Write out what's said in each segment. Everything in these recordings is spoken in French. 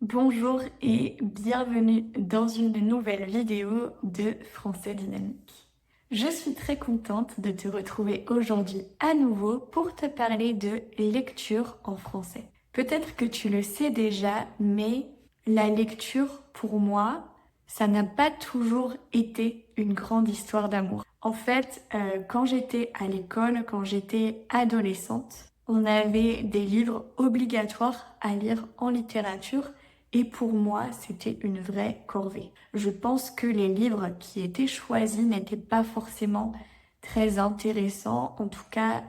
Bonjour et bienvenue dans une nouvelle vidéo de Français Dynamique. Je suis très contente de te retrouver aujourd'hui à nouveau pour te parler de lecture en français. Peut-être que tu le sais déjà, mais la lecture, pour moi, ça n'a pas toujours été une grande histoire d'amour. En fait, quand j'étais à l'école, quand j'étais adolescente, on avait des livres obligatoires à lire en littérature et pour moi, c'était une vraie corvée. Je pense que les livres qui étaient choisis n'étaient pas forcément très intéressants. En tout cas,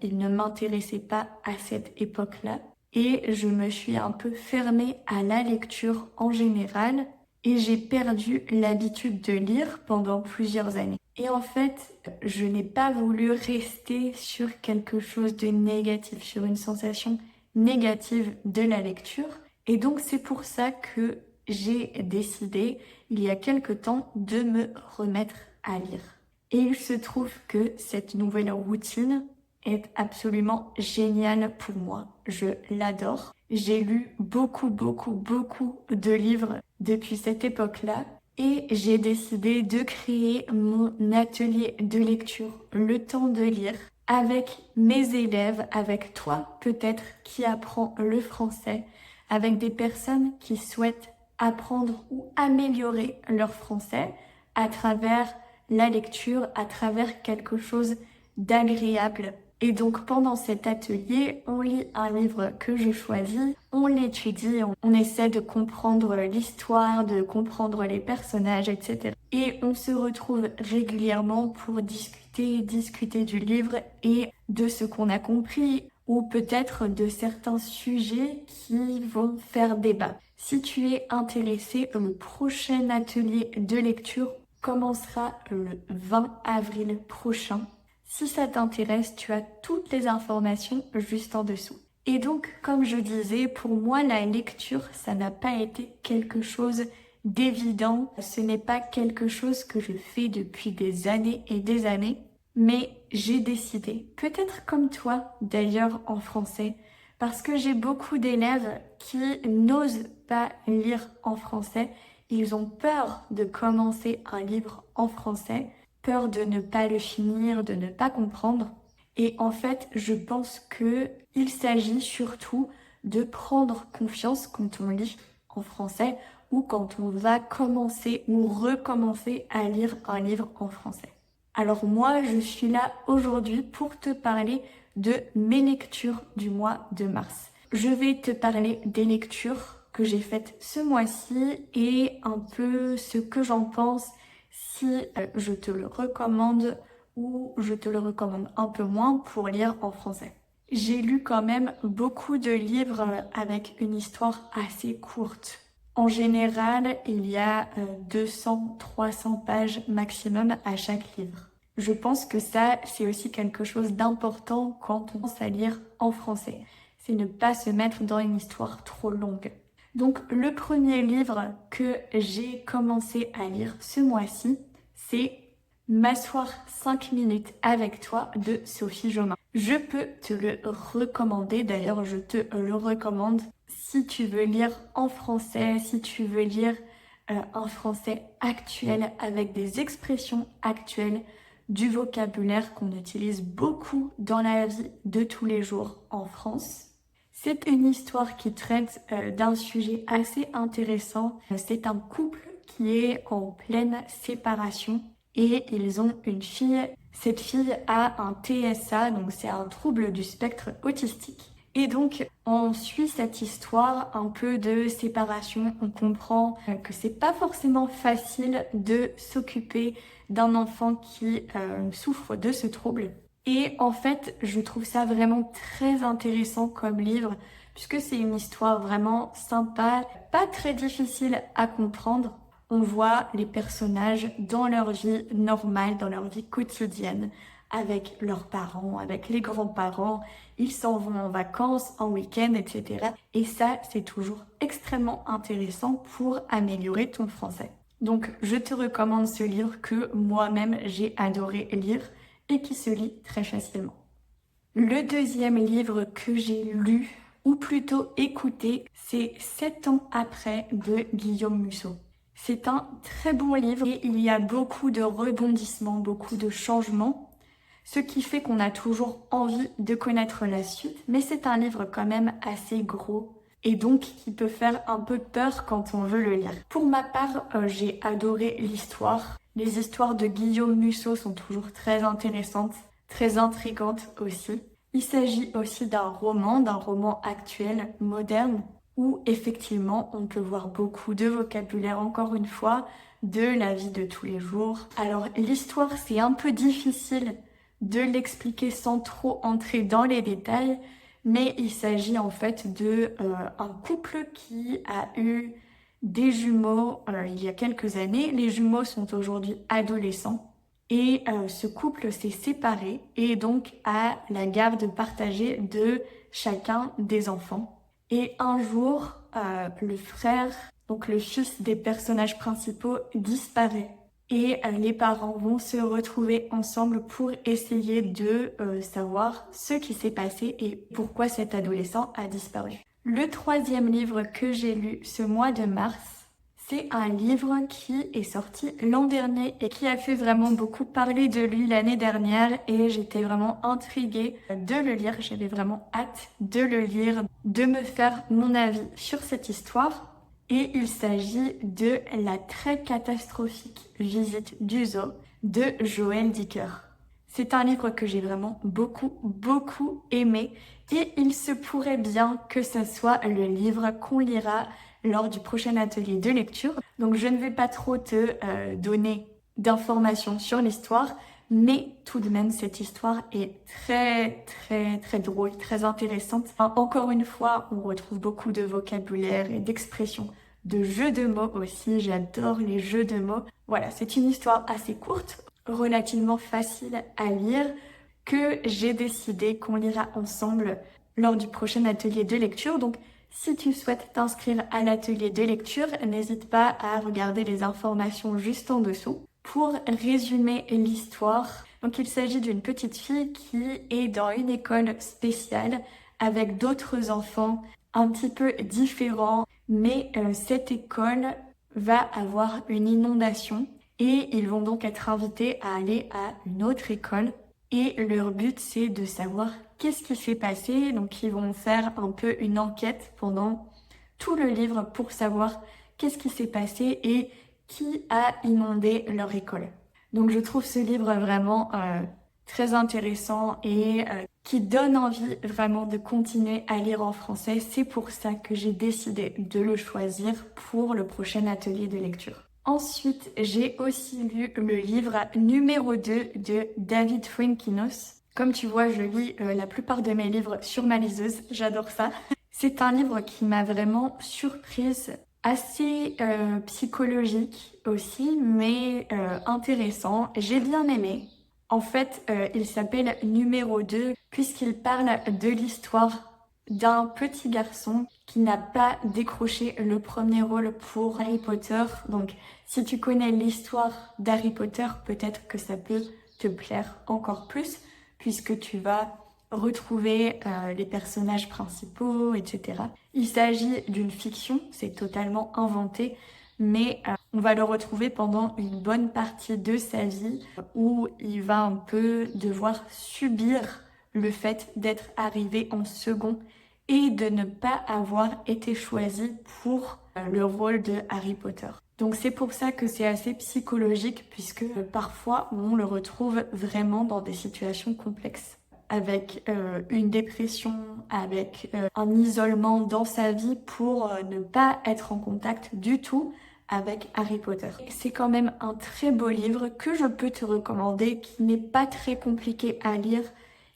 ils ne m'intéressaient pas à cette époque-là. Et je me suis un peu fermée à la lecture en général et j'ai perdu l'habitude de lire pendant plusieurs années. Et en fait, je n'ai pas voulu rester sur quelque chose de négatif, sur une sensation négative de la lecture. Et donc c'est pour ça que j'ai décidé, il y a quelque temps, de me remettre à lire. Et il se trouve que cette nouvelle routine est absolument géniale pour moi. Je l'adore. J'ai lu beaucoup de livres depuis cette époque-là et j'ai décidé de créer mon atelier de lecture, le temps de lire, avec mes élèves, avec toi peut-être qui apprends le français, avec des personnes qui souhaitent apprendre ou améliorer leur français à travers la lecture, à travers quelque chose d'agréable. Et donc pendant cet atelier, on lit un livre que je choisis, on l'étudie, on essaie de comprendre l'histoire, de comprendre les personnages, etc. Et on se retrouve régulièrement pour discuter du livre et de ce qu'on a compris, ou peut-être de certains sujets qui vont faire débat. Si tu es intéressé, le prochain atelier de lecture commencera le 20 avril prochain. Si ça t'intéresse, tu as toutes les informations juste en dessous. Et donc, comme je disais, pour moi, la lecture, ça n'a pas été quelque chose d'évident. Ce n'est pas quelque chose que je fais depuis des années et des années. Mais j'ai décidé, peut-être comme toi d'ailleurs en français, parce que j'ai beaucoup d'élèves qui n'osent pas lire en français. Ils ont peur de commencer un livre en français, peur de ne pas le finir, de ne pas comprendre. Et en fait, je pense que il s'agit surtout de prendre confiance quand on lit en français ou quand on va commencer ou recommencer à lire un livre en français. Alors moi, je suis là aujourd'hui pour te parler de mes lectures du mois de mars. Je vais te parler des lectures que j'ai faites ce mois-ci et un peu ce que j'en pense, si je te le recommande ou je te le recommande un peu moins pour lire en français. J'ai lu quand même beaucoup de livres avec une histoire assez courte. En général, il y a 200-300 pages maximum à chaque livre. Je pense que ça, c'est aussi quelque chose d'important quand on commence à lire en français. C'est ne pas se mettre dans une histoire trop longue. Donc, le premier livre que j'ai commencé à lire ce mois-ci, c'est M'asseoir 5 minutes avec toi de Sophie Jomain. Je peux te le recommander, d'ailleurs je te le recommande si tu veux lire en français, si tu veux lire un français actuel avec des expressions actuelles, du vocabulaire qu'on utilise beaucoup dans la vie de tous les jours en France. C'est une histoire qui traite d'un sujet assez intéressant. C'est un couple qui est en pleine séparation et ils ont une fille. Cette fille a un TSA, donc c'est un trouble du spectre autistique. Et donc, on suit cette histoire un peu de séparation. On comprend que c'est pas forcément facile de s'occuper d'un enfant qui souffre de ce trouble. Et en fait, je trouve ça vraiment très intéressant comme livre, puisque c'est une histoire vraiment sympa, pas très difficile à comprendre. On voit les personnages dans leur vie normale, dans leur vie quotidienne, avec leurs parents, avec les grands-parents. Ils s'en vont en vacances, en week-end, etc. Et ça, c'est toujours extrêmement intéressant pour améliorer ton français. Donc, je te recommande ce livre que moi-même j'ai adoré lire et qui se lit très facilement. Le deuxième livre que j'ai lu, ou plutôt écouter, c'est 7 ans après de Guillaume Musso. C'est un très bon livre et il y a beaucoup de rebondissements, beaucoup de changements, ce qui fait qu'on a toujours envie de connaître la suite, mais c'est un livre quand même assez gros et donc qui peut faire un peu peur quand on veut le lire. Pour ma part, j'ai adoré l'histoire. Les histoires de Guillaume Musso sont toujours très intéressantes, très intrigantes aussi. Il s'agit aussi d'un roman actuel, moderne, où effectivement on peut voir beaucoup de vocabulaire, encore une fois, de la vie de tous les jours. Alors l'histoire, c'est un peu difficile de l'expliquer sans trop entrer dans les détails, mais il s'agit en fait de un couple qui a eu des jumeaux il y a quelques années. Les jumeaux sont aujourd'hui adolescents et ce couple s'est séparé et donc a la garde partagée de chacun des enfants. Et un jour, le frère, donc le fils des personnages principaux, disparaît. Et les parents vont se retrouver ensemble pour essayer de savoir ce qui s'est passé et pourquoi cet adolescent a disparu. Le troisième livre que j'ai lu ce mois de mars, c'est un livre qui est sorti l'an dernier et qui a fait vraiment beaucoup parler de lui l'année dernière et j'étais vraiment intriguée de le lire. J'avais vraiment hâte de le lire, de me faire mon avis sur cette histoire. Et il s'agit de La très catastrophique visite du zoo de Joël Dicker. C'est un livre que j'ai vraiment beaucoup aimé et il se pourrait bien que ce soit le livre qu'on lira lors du prochain atelier de lecture. Donc je ne vais pas trop te donner d'informations sur l'histoire, mais tout de même cette histoire est très drôle, très intéressante. Enfin, encore une fois, on retrouve beaucoup de vocabulaire et d'expressions, de jeux de mots aussi. J'adore les jeux de mots. Voilà, c'est une histoire assez courte, relativement facile à lire, que j'ai décidé qu'on lira ensemble lors du prochain atelier de lecture. Donc si tu souhaites t'inscrire à l'atelier de lecture, n'hésite pas à regarder les informations juste en dessous. Pour résumer l'histoire, donc il s'agit d'une petite fille qui est dans une école spéciale avec d'autres enfants un petit peu différents, mais cette école va avoir une inondation et ils vont donc être invités à aller à une autre école et leur but c'est de savoir qu'est-ce qui s'est passé. Donc ils vont faire un peu une enquête pendant tout le livre pour savoir qu'est-ce qui s'est passé et qui a inondé leur école. Donc je trouve ce livre vraiment très intéressant et qui donne envie vraiment de continuer à lire en français. C'est pour ça que j'ai décidé de le choisir pour le prochain atelier de lecture. Ensuite, j'ai aussi lu le livre numéro 2 de David Fuenquinos. Comme tu vois, je lis la plupart de mes livres sur ma liseuse, j'adore ça. C'est un livre qui m'a vraiment surprise, assez psychologique aussi, mais intéressant. J'ai bien aimé. En fait, il s'appelle Numéro 2 puisqu'il parle de l'histoire d'un petit garçon qui n'a pas décroché le premier rôle pour Harry Potter. Donc, si tu connais l'histoire d'Harry Potter, peut-être que ça peut te plaire encore plus puisque tu vas retrouver les personnages principaux, etc. Il s'agit d'une fiction, c'est totalement inventé, mais on va le retrouver pendant une bonne partie de sa vie où il va un peu devoir subir le fait d'être arrivé en second et de ne pas avoir été choisi pour le rôle de Harry Potter. Donc c'est pour ça que c'est assez psychologique puisque parfois on le retrouve vraiment dans des situations complexes, avec une dépression, avec un isolement dans sa vie pour ne pas être en contact du tout avec Harry Potter. C'est quand même un très beau livre que je peux te recommander, qui n'est pas très compliqué à lire,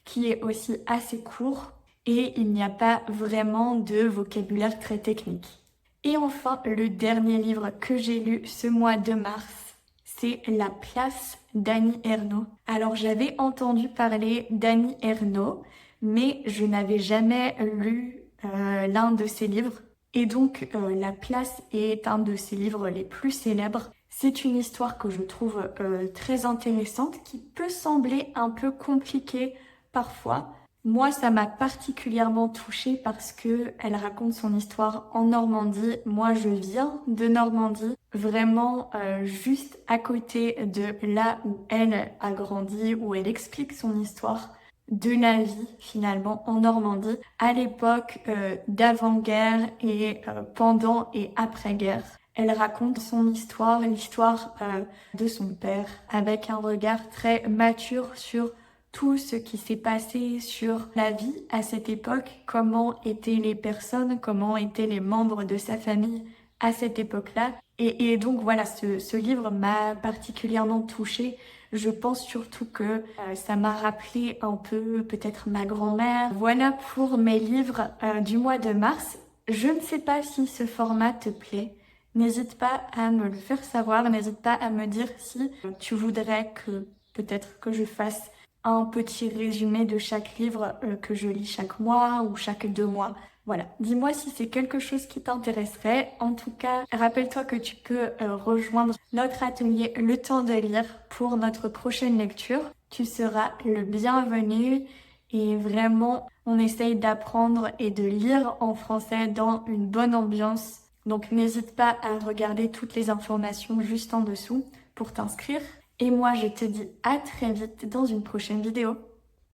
qui est aussi assez court et il n'y a pas vraiment de vocabulaire très technique. Et enfin, le dernier livre que j'ai lu ce mois de mars, c'est La place d'Annie Ernaux. Alors j'avais entendu parler d'Annie Ernaux, mais je n'avais jamais lu l'un de ses livres. Et donc La place est un de ses livres les plus célèbres. C'est une histoire que je trouve très intéressante, qui peut sembler un peu compliquée parfois, Moi, ça m'a particulièrement touchée parce que elle raconte son histoire en Normandie. Moi, je viens de Normandie, vraiment juste à côté de là où elle a grandi, où elle explique son histoire de la vie finalement en Normandie à l'époque d'avant-guerre et pendant et après-guerre. Elle raconte son histoire, l'histoire de son père, avec un regard très mature sur tout ce qui s'est passé sur la vie à cette époque, comment étaient les personnes, comment étaient les membres de sa famille à cette époque-là. Et donc voilà, ce livre m'a particulièrement touchée. Je pense surtout que ça m'a rappelé un peu peut-être ma grand-mère. Voilà pour mes livres du mois de mars. Je ne sais pas si ce format te plaît. N'hésite pas à me le faire savoir, n'hésite pas à me dire si tu voudrais que peut-être que je fasse un petit résumé de chaque livre que je lis chaque mois ou chaque 2 mois. Voilà, dis-moi si c'est quelque chose qui t'intéresserait. En tout cas, rappelle-toi que tu peux rejoindre notre atelier Le Temps de lire pour notre prochaine lecture. Tu seras le bienvenu et vraiment, on essaye d'apprendre et de lire en français dans une bonne ambiance. Donc n'hésite pas à regarder toutes les informations juste en dessous pour t'inscrire. Et moi, je te dis à très vite dans une prochaine vidéo.